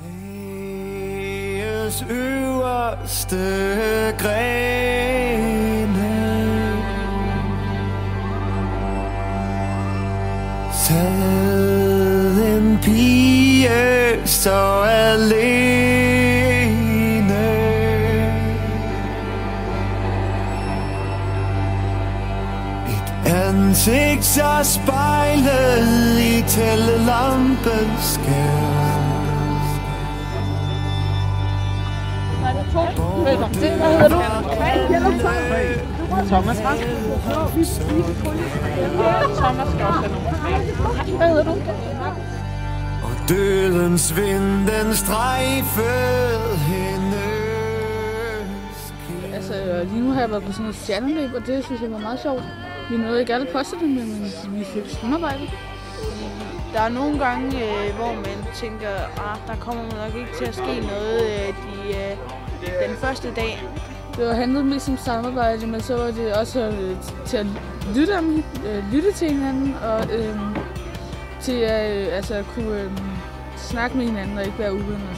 Træets øverste grene sad en pige så alene. Et ansigt så spejlet i tællelampens skær. Velkommen. Hvad hedder du? Thomas Rask. Thomas skal også have nogen. Hvad hedder du? Og dødens vind, den strejfede hende. Altså, lige nu har jeg været på sådan et stjerneløb, og det synes jeg var meget sjovt. Vi nåede ikke alle posterne, men vi fik samarbejde. Der er nogle gange, hvor man tænker, der kommer nok ikke til at ske noget den første dag. Det var handlet mest om samarbejde, men så var det også til at lytte til hinanden og til at kunne snakke med hinanden og ikke være uvenner.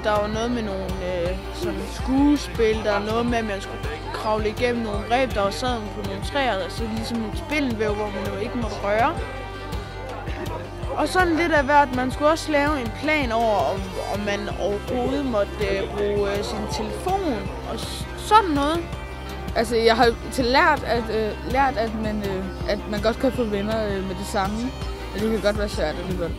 Der var noget med nogle sådan skuespil, der var noget med, at man skulle kravle igennem nogle reb, der var sad på nogle træer, så ligesom et spindelvæv, hvor man jo ikke måtte røre. Og sådan lidt af hvert, man skulle også lave en plan over, om man overhovedet måtte bruge sin telefon og sådan noget. Altså, jeg har lært, at man godt kan få venner med det samme, og det kan godt være svært alligevel.